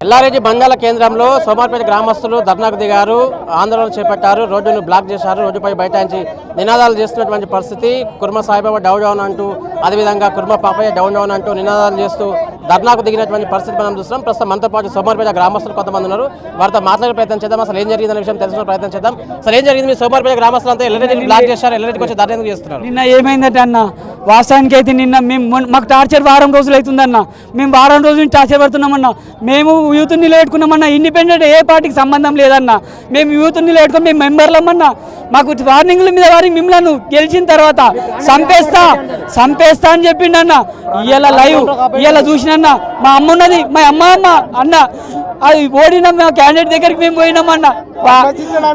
ఎల్లారెడ్డి బంగాళ కేంద్రంలో సోమార్పేట గ్రామస్తులు ధర్నాకు దిగారు, ఆందోళన చేపట్టారు, రోడ్డును బ్లాక్ చేశారు. రోడ్డుపై బైఠాయించి నినాదాలు చేస్తున్నటువంటి పరిస్థితి. కుర్మ సాయిబాబా డౌన్ డౌన్ అంటూ, అదేవిధంగా కుర్మ పాపయ్య డౌన్ డౌన్ అంటూ నినాదాలు చేస్తూ ధర్నాకు దిగినటువంటి పరిస్థితి మనం చూస్తున్నాం. ప్రస్తుతం మనతో పాటు సోమార్పేట గ్రామస్తులు కొంతమంది ఉన్నారు. వారితో మాట్లాడే ప్రయత్నం చేద్దాం. అసలు ఏం జరిగిందనే విషయం తెలుసుకునే ప్రయత్నం చేద్దాం. అసలు ఏం జరిగింది? మీ సోమార్పేట గ్రామస్తులు అంతా ఎల్లారెడ్డిని బ్లాక్ చేశారు, ఎల్లారెడ్డికి వచ్చి ధర్నా ఎందుకు చేస్తున్నారు? నిన్న ఏమైందంటే అన్న, వాస్తవానికి అయితే నిన్న మాకు టార్చర్ వారం రోజులు అవుతుందన్న. మేము వారం రోజుల నుంచి టార్చర్ పడుతున్నామన్నా. మేము యూత్ నిలబెట్టుకున్నామన్నా. ఇండిపెండెంట్ ఏ పార్టీకి సంబంధం లేదన్న. మేము యూత్ నిలబెట్టుకుని మేము మెంబర్లమన్నా. మాకు వార్నింగ్ల మీద వార్నింగ్, మిమ్మల్ని గెలిచిన తర్వాత సంపేస్తా అని చెప్పిండన్న. ఇలా లైవ్ ఇలా చూసినన్నా. మా అమ్మ ఉన్నది, మా అమ్మ అన్న అది ఓడినాం. మేము క్యాండిడేట్ దగ్గరికి మేము పోయినామన్నా.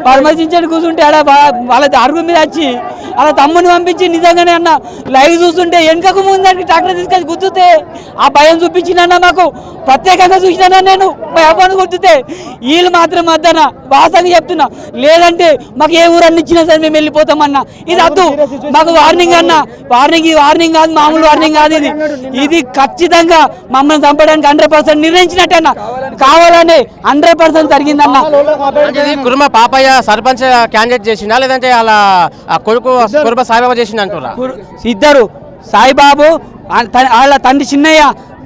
పరామర్శించని కూర్చుంటే ఆడ వాళ్ళ అరుగు మీద వచ్చి అలా తమ్ముని పంపించి నిజంగానే అన్న లైవ్ చూస్తుంటే వెనుకకు ముందానికి ట్రాక్టర్ తీసుకొని గుర్తుతే ఆ భయం చూపించినన్నా. మాకు ప్రత్యేకంగా చూసినా నేను మా అబ్బాయిని గుర్తుతే. వీళ్ళు మాత్రం వద్దన వాసంగా చెప్తున్నా. లేదంటే మాకు ఏ ఊరన్నీ ఇచ్చినా సరే మేము వెళ్ళిపోతామన్నా. ఇది వద్దు, మాకు వార్నింగ్ అన్న. వార్నింగ్ కాదు, మామూలు వార్నింగ్ కాదు. ఇది ఖచ్చితంగా మమ్మల్ని చంపడానికి 100% నిర్ణయించినట్టు అన్న. కావాలని 100% జరిగిందన్న. కుర్మ పాపయ్య సర్పంచ్ క్యాండిడేట్ చేసిందా, లేదంటే అలా కొడుకు కుర్మ సాయిబాబా చేసింది అంటారా? ఇద్దరు, సాయిబాబు వాళ్ళ తండ్రి చిన్నయ్య,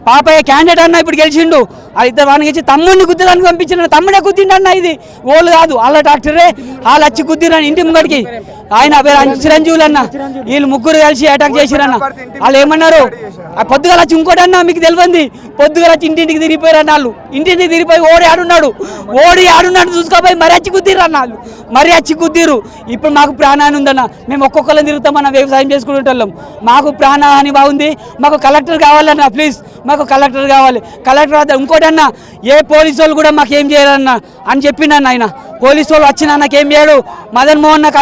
పాపయ్య క్యాండిడేట్ అన్న ఇప్పుడు గెలిచిండు. ఆ ఇద్దరు వానికి ఇచ్చి తమ్ముడిని గుద్దేదానికి పంపించిన. తమ్ముడే గుద్దిండన్న. ఇది ఓళ్ళు కాదు, వాళ్ళ డాక్టరే వాళ్ళు వచ్చి గుద్దిరని ఇంటి ముంగడికి. ఆయన చిరంజీవులు అన్న. వీళ్ళు ముగ్గురు కలిసి అటాక్ చేసిరన్న. వాళ్ళు ఏమన్నారు, పొద్దుగాల వచ్చి ఇంకోటన్నా మీకు తెలియంది. పొద్దుగాల వచ్చి ఇంటింటికి తిరిగిపోయారన్న. వాళ్ళు ఇంటింటికి తిరిగిపోయి ఓడి ఆడున్నాడు చూసుకోపోయి మరి వచ్చి కుద్దిరు అన్న. వాళ్ళు మరి వచ్చి కుద్దిరు. ఇప్పుడు మాకు ప్రాణహాని ఉందన్న. మేము ఒక్కొక్కరిని తిరుగుతామన్న, వ్యవసాయం చేసుకుంటాం. మాకు ప్రాణహాని బాగుంది. మాకు కలెక్టర్ కావాలన్న. ప్లీజ్ మాకు కలెక్టర్ కావాలి. కలెక్టర్ ఇంకోటన్నా, ఏ పోలీసు వాళ్ళు కూడా మాకేం చేయాలన్నా అని చెప్పిండన్న. ఆయన పోలీసు వాళ్ళు వచ్చిన నాకేం చేయడు. మదన్ మోహన్ నాకు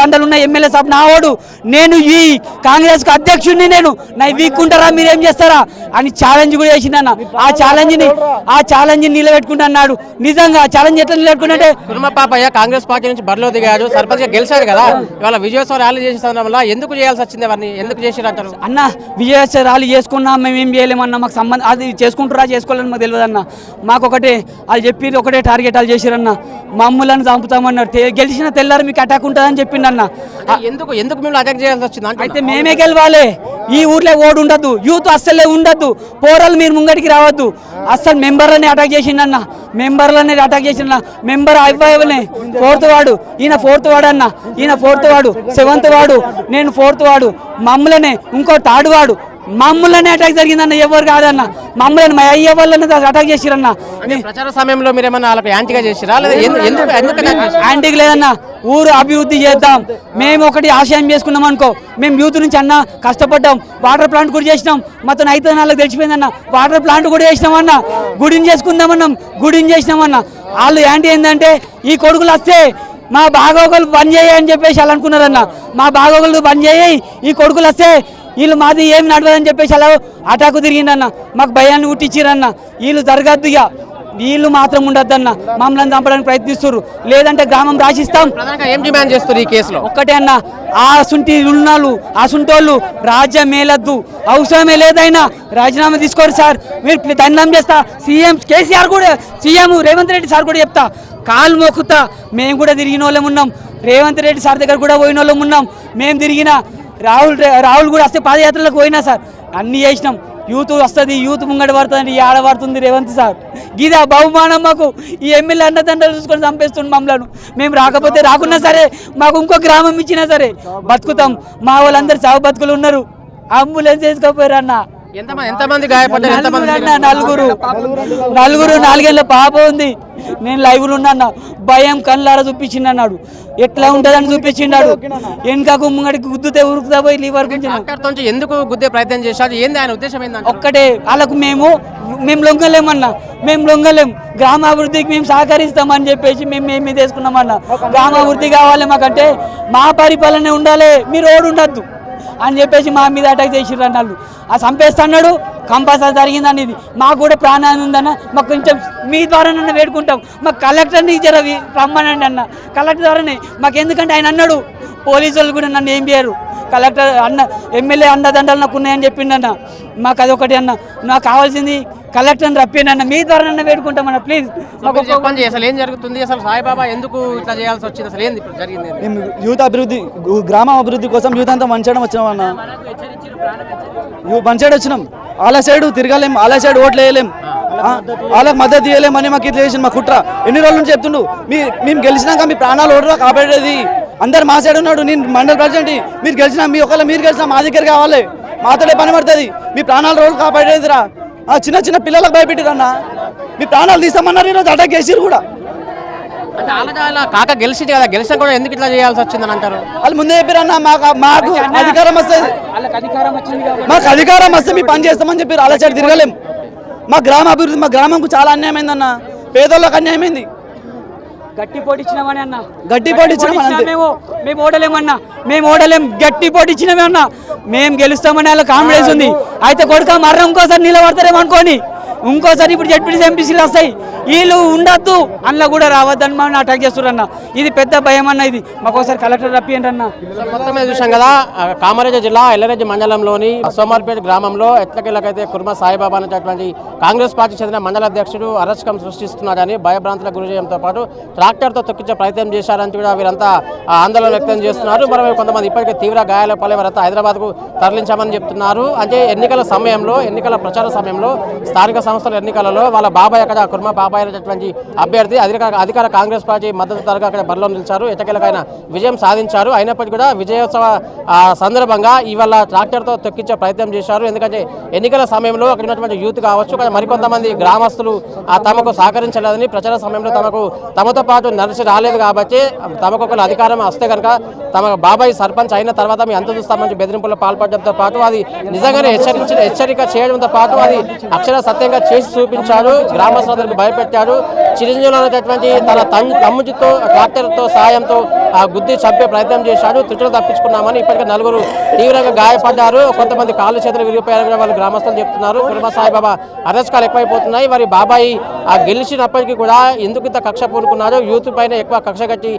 దండలున్న ఎమ్మెల్యే సాబ్ నావాడు. నేను ఈ కాంగ్రెస్ కు అధ్యక్షుడిని. నేను నా వీక్కుంటారా, మీరేం చేస్తారా అని ఛాలెంజ్ కూడా చేసిందన్న. ఆ ఛాలెంజ్ నిలబెట్టుకుంటా అన్నాడు. నిజంగా ఛాలెంజ్ ఎట్లా నిలబెట్టుకుంటే, కుర్మ పాపయ్య కాంగ్రెస్ పార్టీ నుంచి బరిలో దిగాడు, సర్పంచ్ గా గెలిచాడు కదా. ఇవాళ విజయోత్సవ ర్యాలీ చేసే సందర్భంలో ఎందుకు చేయాల్సి వచ్చింది? అవన్నీ ఎందుకు చేసిరంటారు అన్న? విజయోత్సవ ర్యాలీ చేసుకున్నా మేమేం చేయలేమన్నా. మాకు సంబంధం అది చేసుకుంటారా చేసుకోవాలని మాకు తెలియదు అన్న. మాకు ఒకటే వాళ్ళు చెప్పి ఒకటే టార్గెట్ వాళ్ళు చేసిరన్న. మమ్మల్ని చంపుతామన్నారు. గెలిచిన తెల్లారు మీకు అటాక్ ఉంటుందని చెప్పిండన్న. ఎందుకు మేము అటాక్ చేయాల్సి వచ్చింది? అయితే మేమే గెలవాలి. ఈ ఊర్లో ఓడు ఉండద్దు, యూత్ అస్సలే ఉండద్దు, పోరాలు మీరు ముంగడికి రావద్దు. అస్సలు మెంబర్లనే అటాక్ చేసిండన్న. మెంబర్లనే అటాక్ చేసిండ. మెంబర్ అవ్వనే 4th వార్డు, ఈయన 4th వార్డు అన్న. ఈయన 4th వార్డు, 7th వార్డు, నేను 4th వార్డు. మమ్మల్నే ఇంకో 3rd వార్డు. మమ్మల్ని అటాక్ జరిగిందన్న. ఎవరు కాదన్న, మమ్మల్ని మా అయ్యే వాళ్ళని అటాక్ చేసిరన్న. ప్రచార సమయంలో మీరు ఏమన్నా వాళ్ళకి యాంటీగా చేసిరా? యాంటీకి లేదన్న. ఊరు అభివృద్ధి చేద్దాం. మేము ఒకటి ఆశయం చేసుకున్నాం అనుకో. మేము యూత్ నుంచి అన్న కష్టపడ్డాం. వాటర్ ప్లాంట్ కూడా చేసినాం. మొత్తం 5 నెలలకు తెలిసిపోయిందన్న. వాటర్ ప్లాంట్ కూడా చేసినామన్నా. గుడిని చేసుకుందామన్నాం, గుడిని చేసినామన్నా. వాళ్ళు యాంటీ ఏంటంటే, ఈ కొడుకులు వస్తే మా బాగోగులు బంద్ చేయి అని చెప్పేసి వాళ్ళు అనుకున్నారన్న. మా బాగోగులు బంద్ చేయి, ఈ కొడుకులు వస్తే వీళ్ళు మాది ఏం నడవదని చెప్పేసి అలా అటాకు తిరిగిందన్న. మాకు భయాన్ని ఉట్టించిరన్న. వీళ్ళు జరగద్దు, ఇక వీళ్ళు మాత్రం ఉండొద్దన్న. మమ్మల్ని చంపడానికి ప్రయత్నిస్తారు. లేదంటే గ్రామం రాసిస్తాం. ఏం డిమాండ్ చేస్తారు ఈ కేసులో? ఒక్కటే అన్న, ఆ సుంటి రుణాలు ఆ సుంటోళ్ళు రాజ్యం మేలద్దు. అవసరమే లేదైనా రాజీనామా తీసుకోరు సార్. మీరు దండం చేస్తా. సీఎం కేసీఆర్ కూడా, సీఎం రేవంత్ రెడ్డి సార్ కూడా చెప్తా, కాలు మోకుతా. మేము కూడా తిరిగిన వాళ్ళం ఉన్నాం. రేవంత్ రెడ్డి సార్ దగ్గర కూడా పోయిన వాళ్ళం ఉన్నాం. మేము తిరిగిన రాహుల్ కూడా వస్తే పాదయాత్రలకు పోయినా సార్. అన్నీ చేసినాం. యూత్ వస్తుంది, యూత్ ముంగట పడుతుంది, ఆడ పడుతుంది రేవంత్ సార్. గిదా బహుమానం మాకు. ఈ ఎమ్మెల్యే అన్నదండలు చూసుకొని చంపేస్తుంది మమ్మల్ని. మేము రాకపోతే రాకున్నా సరే, మాకు ఇంకో గ్రామం ఇచ్చినా సరే బతుకుతాం. మా వాళ్ళందరూ చావు బతుకులు ఉన్నారు. అంబులెన్స్ వేసుకోపోయారు అన్న. ఎంతమంది గాయపడ్డారు? నలుగురు 4 ఏళ్ళ పాప ఉంది. నేను లైవ్లో ఉన్నా. భయం కళ్ళారా చూపించిండు అన్నాడు. ఎట్లా ఉంటుందని చూపించిండాడు. వెనకకు ముంగడికి గుద్దుతే ఉరుకుతా పోయి లీవర్ గురించి ఎందుకు గుద్దే ప్రయత్నం చేశాడు? ఏంది ఆయన ఉద్దేశం? ఏంటంటే ఒక్కటే, వాళ్ళకు మేము లొంగలేమన్నా. మేము లొంగలేం. గ్రామాభివృద్ధికి మేము సహకరిస్తామని చెప్పేసి మేము తీసుకున్నామన్నా. గ్రామాభివృద్ధి కావాలి మాకంటే, మా పరిపాలన ఉండాలి, మీరు ఓడి ఉండద్దు అని చెప్పేసి మా మీద అటాక్ చేసిర్రు అన్నాళ్ళు. ఆ చంపేస్తున్నాడు. కంపల్సరీ జరిగిందని. ఇది మాకు కూడా ప్రాణాన్ని ఉందన్న. మాకు కొంచెం మీ ద్వారా నన్ను వేడుకుంటాం. మాకు కలెక్టర్ని జర రమ్మనండి అన్న. కలెక్టర్ ద్వారానే మాకు, ఎందుకంటే ఆయన అన్నాడు పోలీసు వాళ్ళు కూడా నన్ను ఏం చేయరు. కలెక్టర్ అన్న ఎమ్మెల్యే అండదండలు నాకు ఉన్నాయని చెప్పిండన్న. మాకు అదొకటి అన్న. నాకు కావాల్సింది కలెక్టర్ని రప్పినన్న మీ ద్వారా వేడుకుంటామన్న ప్లీజ్. చెప్పండి అసలు ఏం జరుగుతుంది, అసలు సాయిబాబా ఎందుకు ఇట్లా చేయాల్సి వచ్చింది, అసలు ఏంది ఇప్పుడు జరిగింది? మేము యూత్ అభివృద్ధి, గ్రామం అభివృద్ధి కోసం యూత్ అంతా మంచడం వచ్చినాం అన్న. మంచిగా వచ్చినాం. వాళ్ళ సైడ్ తిరగలేం, వాళ్ళ సైడ్ ఓట్లు వేయలేం, వాళ్ళకి మద్దతు ఇవ్వలేం అని మాకు ఇట్లా చేసిన మా కుట్ర. ఎన్ని రోజుల నుంచి చెప్తుండు, మేము గెలిచినాక మీ ప్రాణాలు ఓడరా కాపాడేది, అందరు మా సైడ్ ఉన్నాడు, నేను మండల ప్రెసిడెంట్, మీరు గెలిచినా మీరు గెలిచినా మా దగ్గర కావాలి, మాతోనే పని పడుతుంది, మీ ప్రాణాలు రోజులు కాపాడేదిరా. చిన్న చిన్న పిల్లలకు భయపెట్టిరన్న, మీ ప్రాణాలు తీస్తామన్నారు, ఈరోజు అటాక్ చేసిరు కూడా. అంటే కాక గెలిచింది కదా, గెలిచినా కూడా ఎందుకు ఇట్లా చేయాల్సి వచ్చిందని అంటారు? వాళ్ళు ముందే చెప్పారన్న, మాకు అధికారం వస్తుంది, మాకు అధికారం వస్తే మీ పని చేస్తామని చెప్పారు. అలా సైడ్ తిరగలేం. మా గ్రామ అభివృద్ధి, మా గ్రామంకు చాలా అన్యాయమైందన్న, పేదోళ్ళకి అన్యాయమైంది. గట్టి పోటీచ్చినామని అన్న, గట్టి పోటీచ్చినామని మేము ఓడలేమన్నా, మేము ఓడలేం, గట్టి పోటీచ్చినామే అన్న, మేము గెలుస్తామని వాళ్ళ కాన్ఫిడెన్స్ ఉంది. అయితే కొడుక మర్రం ఇంకోసారి నిలబడతారేమో అనుకోని, ఇంకోసారి ఇప్పుడు జడ్పీటీసీ ఎంపీసీలు వస్తాయి, వీళ్ళు ఉండద్దు అందులో కూడా రావద్దని మనం అటాక్ చేస్తున్నారు అన్న. ఇది పెద్ద భయం అన్న. ఇది మాకు ఒకసారి కలెక్టర్ రప్పియండి అన్న. మొత్తమే చూసాం కదా, కామారెడ్డి జిల్లా ఎల్లరెడ్డి మండలంలోని సోమార్పేట గ్రామంలో ఎట్లకెళ్ళకైతే కుర్మ సాయిబాబా అనేటటువంటి కాంగ్రెస్ పార్టీ చెందిన మండల అధ్యక్షుడు అరచకం సృష్టిస్తున్నాడని భయభ్రాంతులకు గురి చేయడంతో పాటు ట్రాక్టర్తో తొక్కించే ప్రయత్నం చేశారంటూ కూడా వీరంతా ఆందోళన వ్యక్తం చేస్తున్నారు. మరోవైపు కొంతమంది ఇప్పటికే తీవ్ర గాయాల పాలై వారంతా హైదరాబాద్కు తరలించామని చెప్తున్నారు. అంటే ఎన్నికల సమయంలో, ఎన్నికల ప్రచార సమయంలో, స్థానిక సంస్థల ఎన్నికలలో వాళ్ళ బాబాయ్ అక్కడ కుర్మ బాబాయ్ అనేటటువంటి అభ్యర్థి అధికార కాంగ్రెస్ పార్టీ మద్దతుదారుగా అక్కడ బరిలో నిలిచారు. ఎట్టకేలకైన విజయం సాధించారు. అయినప్పటికీ కూడా విజయోత్సవ సందర్భంగా ఇవాళ ట్రాక్టర్తో తొక్కించే ప్రయత్నం చేశారు. ఎందుకంటే ఎన్నికల సమయంలో అక్కడ ఉన్నటువంటి యూత్ కావచ్చు, మరికొంతమంది గ్రామస్తులు తమకు సహకరించలేదని, ప్రచార సమయంలో తమతో పాటు నడిచి రాలేదు కాబట్టి తమకు ఒక అధికారం వస్తే కనుక తమ బాబాయ్ సర్పంచ్ అయిన తర్వాత మీ అంత చూస్తామని బెదిరింపుల్లో పాల్పడడంతో పాటు అది నిజంగానే హెచ్చరిక చేయడంతో పాటు అది అక్షర సత్యంగా చేసి చూపించాడు. గ్రామస్తులందరికీ భయపెట్టాడు. చిరంజీవులు అనేటటువంటి తన తమ్ముడితో ట్రాక్టర్తో సాయంతో ఆ గుద్ది చంపే ప్రయత్నం చేశాడు. త్రుటిలో తప్పించుకున్నామని ఇప్పటికే నలుగురు తీవ్రంగా గాయపడ్డారు. కొంతమంది కాళ్ళు చేతులు విరిగిపోయారని వాళ్ళు గ్రామస్తులు చెప్తున్నారు. కుర్మ సాయిబాబా అరెస్టులు ఎక్కువైపోతున్నాయి. మరి బాబాయి గెలిచినప్పటికీ కూడా ఎందుకు ఇంత కక్ష పూనుకున్నాడు, యూత్ పైన ఎక్కువ కక్ష కట్టి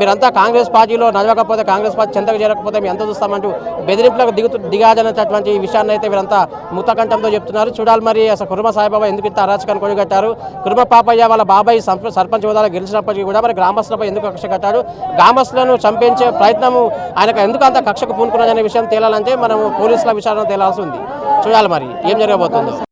మీరంతా కాంగ్రెస్ పార్టీలో నడవకపోతే, కాంగ్రెస్ పార్టీ చెంతకు చేరకపోతే మీ ఎంత చూస్తామంటూ బెదిరింపులకు దిగాదనేటటువంటి విషయాన్ని అయితే వీరంతా ముక్తకంఠంతో చెప్తున్నారు. చూడాలి మరి అసలు కుర్మ సాయిబాబా ఎందుకు ఇంత అరాచకాన్ని కొడిగట్టారు. కుర్మ పాపయ్య వాళ్ళ బాబాయ్ సర్పంచ్ హోదాలో గెలిచినప్పటికీ కూడా మరి గ్రామస్తులపై ఎందుకు కక్ష కట్టాడు, గ్రామస్తులను చంపించే ప్రయత్నము ఆయనకు ఎందుకు అంత కక్షకు పూనుకున్నాడనే విషయం తేలాలంటే మనము పోలీసుల విచారణ తేలాల్సి ఉంది. చూడాలి మరి ఏం జరగబోతుందో.